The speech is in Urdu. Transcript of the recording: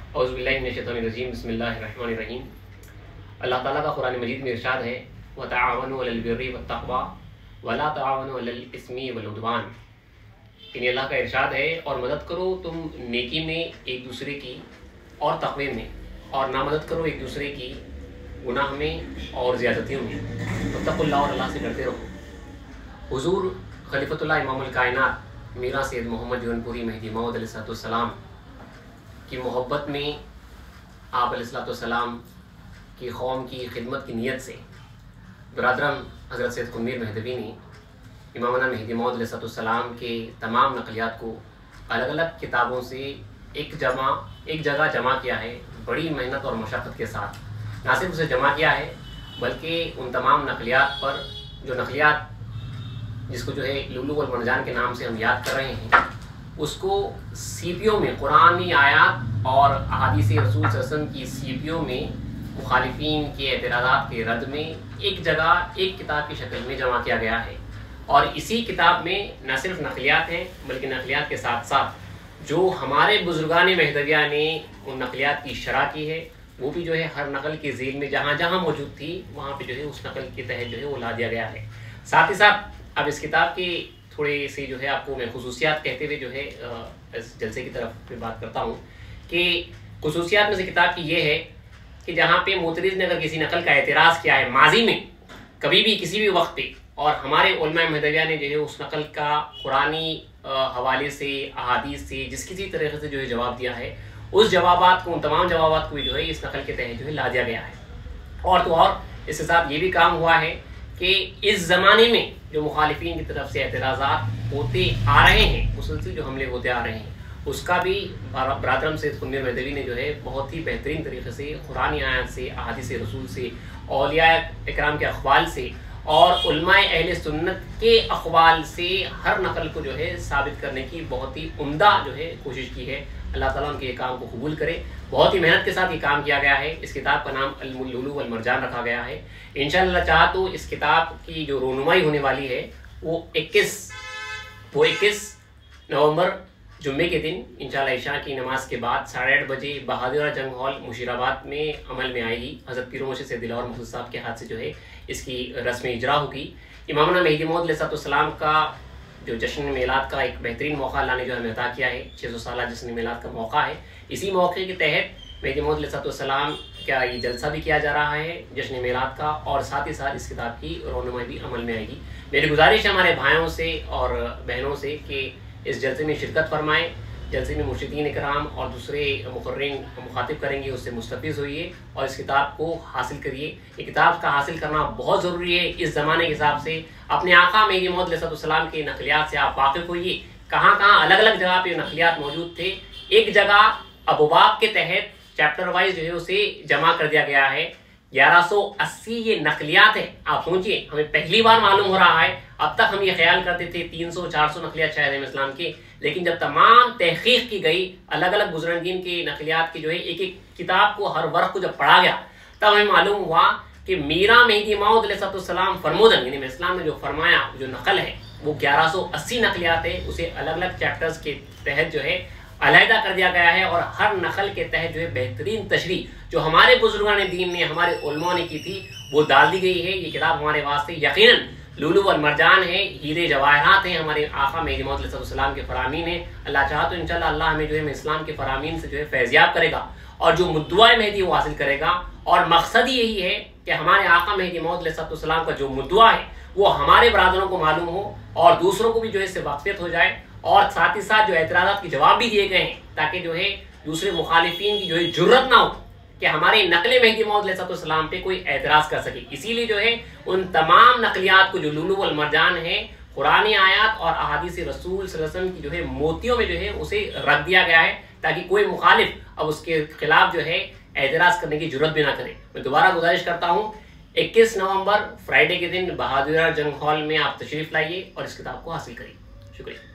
اعوذ باللہ من الشیطان الرجیم بسم اللہ الرحمن الرحیم۔ اللہ تعالیٰ کا قرآن مجید میں ارشاد ہے وَتَعَاوَنُوا عَلَى الْبِرِّ وَالتَّقْوَىٰ وَلَا تَعَاوَنُوا عَلَى الْإِثْمِ وَالْعُدْوَانِ، یعنی اللہ کا ارشاد ہے اور مدد کرو تم نیکی میں ایک دوسرے کی اور تقوی میں، اور نہ مدد کرو ایک دوسرے کی گناہ میں اور زیادتیوں میں، واتقوا اللہ، اور اللہ سے ڈرتے رہو۔ حضور خلیفۃ اللہ امام الکائنات میرا سید محمد جون پوری مہدی موعود علیہ السلام کی محبت میں آپ علیہ السلام کی قوم کی خدمت کی نیت سے برادرم حضرت سید قمیر مہدوی نے امامنا مہدی موعود علیہ السلام کے تمام نقلیات کو الگ الگ کتابوں سے ایک جگہ جمع کیا ہے، بڑی محنت اور مشقت کے ساتھ۔ نہ صرف اسے جمع کیا ہے بلکہ ان تمام نقلیات پر جو نقلیات جس کو لولو والمرجان کے نام سے ہم یاد کر رہے ہیں، اس کو سیپیوں میں قرآنی آیات اور احادیث رسول صلی اللہ علیہ وسلم کی سیپیوں میں مخالفین کے اعتراضات کے رد میں ایک جگہ ایک کتاب کی شکل میں جمع کیا گیا ہے۔ اور اسی کتاب میں نہ صرف نقلیات ہیں بلکہ نقلیات کے ساتھ ساتھ جو ہمارے بزرگان مہدویہ نے ان نقلیات کی شرح کی ہے، وہ بھی ہر نقل کے ذیل میں جہاں جہاں موجود تھی وہاں پہ اس نقل کے تحت وہ لا دیا گیا ہے۔ ساتھ ہی ساتھ اب اس کتاب کی تھوڑی سی آپ کو میں خصوصیات کہتے ہوئے اس جلسے کی طرف بات کرتا ہوں کہ خصوصیات میں سے کتاب کی یہ ہے کہ جہاں پہ معترض نے اگر کسی نقل کا اعتراض کیا ہے ماضی میں کبھی بھی کسی بھی وقت پہ، اور ہمارے علماء مہدویہ نے اس نقل کا قرآنی حوالے سے احادیث سے جس کسی طریقے سے جواب دیا ہے، اس جوابات کو، ان تمام جوابات کو بھی اس نقل کے تحت لا دیا گیا ہے۔ اور تو اور اس کے ساتھ یہ بھی کام ہوا ہے کہ اس زمانے میں جو مخالفین کی طرف سے اعتراضات ہوتے آ رہے ہیں، مسلسل جو حملے ہوتے آ رہے ہیں، اس کا بھی برادرم سید قمیر مہدوی نے بہت ہی بہترین طریقے سے قرآنی آیات سے، احادیث رسول سے، اولیاء اکرام کے اقوال سے اور علماء اہل سنت کے اقوال سے ہر نقل کو ثابت کرنے کی بہت ہی عمدہ کوشش کی ہے۔ اللہ تعالیٰ ان کے کام کو قبول کرے۔ بہت ہی محنت کے ساتھ یہ کام کیا گیا ہے۔ اس کتاب کا نام اللؤلؤ والمرجان رکھا گیا ہے۔ انشاءاللہ چاہا تو اس کتاب کی جو رونمائی ہونے والی ہے وہ 21 نومبر جمعے کے دن انشاءاللہ عشاء کی نماز کے بعد 8:30 بجے بہادرہ جنگ ہال مشیرآباد میں عمل میں آئے گی۔ حضرت پیر و مرشد سید دلور محمود صاحب کے ہاتھ سے اس کی رسم اجرا ہوگی۔ امامنا مہدی موعود علیہ السلام کا جو جشن میلاد کا ایک بہترین موقع اللہ نے ہمیں عطا کیا ہے، 600 سالہ جشن میلاد کا موقع ہے۔ اسی موقع کے تحت مہدی موعود علیہ السلام کا یہ جلسہ بھی کیا جا رہا ہے جشن میلاد کا، اور ساتھ ہی ساتھ اس کتاب کی رونمائی بھی عمل میں آئے گی۔ میری گزارش ہے ہمارے بھائیوں سے اور بہنوں سے کہ اس جلسے میں شرکت فرمائیں۔ جلسے میں مرشدین اکرام اور دوسرے مقررین مخاطب کریں گے، اس سے مستفیض ہوئیے اور اس کتاب کو حاصل کریے۔ یہ کتاب کا حاصل کرنا بہت ضروری ہے اس زمانے کے حساب سے۔ اپنے آقا مہدی موعود علیہ السلام کے نقلیات سے آپ واقف ہوئیے، کہاں کہاں الگ الگ جگہ پہ نقلیات موجود تھے، ایک جگہ ابواب کے تحت چیپٹر وائز اسے جمع کر دیا گیا ہے۔ 1180 یہ نقلیات ہے۔ آپ سوچئے، ہمیں پہلی بار معلوم ہو رہا ہے، اب تک ہم یہ خیال کرتے تھے 300-400 نقلیات شاید اسلام کے، لیکن جب تمام تحقیق کی گئی، الگ الگ گزرنگین کی نقلیات کی ایک ایک کتاب کو، ہر ورق کو جب پڑھا گیا، تب ہمیں معلوم ہوا کہ میرا مہدی موعود علیہ السلام فرمودن، یعنی اسلام نے جو فرمایا، جو نقل ہے وہ 1180 نقلیات ہے۔ اسے الگ الگ چیپٹرز کے تحت علیحدہ کر دیا گیا ہے، اور ہر نقل کے تحت بہترین تشریح جو ہمارے بزرگان دین نے، ہمارے علماء نے کی تھی، وہ ڈال دی گئی ہے۔ یہ کتاب ہمارے واسطے یقیناً لولو والمرجان ہے، ہیرے جواہرات ہیں، ہمارے آقا مہدی موعود علیہ السلام کے فرامین ہیں۔ اللہ چاہا تو انشاءاللہ اللہ ہمیں اسلام کے فرامین سے فیضیاب کرے گا، اور جو مدعا مہدی وہ حاصل کرے گا۔ اور مقصد یہی ہے کہ ہمارے آقا مہدی موعود علیہ السلام کا جو مدعا ہے وہ ہمارے برادروں کو معلوم ہو، اور دوسروں کو بھی اس سے واقفیت ہو جائے، اور ساتھ ہی ساتھ جو اعتراضات کے جواب بھی دیے گئے ہیں، تاکہ دوسرے مخالفین کی جرت نہ ہو کہ ہمارے نقل مہدی موعود علیہ السلام پہ کوئی اعتراض کر سکے۔ اسی لیے ان تمام نقلیات کو جو لولو والمرجان ہے، قرآنی آیات اور احادیث رسول صلی اللہ علیہ وسلم کی موتیوں میں اسے رکھ دیا گیا ہے، تاکہ کوئی مخالف اب اس کے خلاف اعتراض کرنے کی جرت بھی نہ کرے۔ میں دوبارہ گزارش کرتا ہوں، 21 نومبر فرائیڈے کے دن بہادرہ جنگ ہال میں آپ تشریف لائیے اور اس کتاب کو حاصل کریے۔ شکریہ۔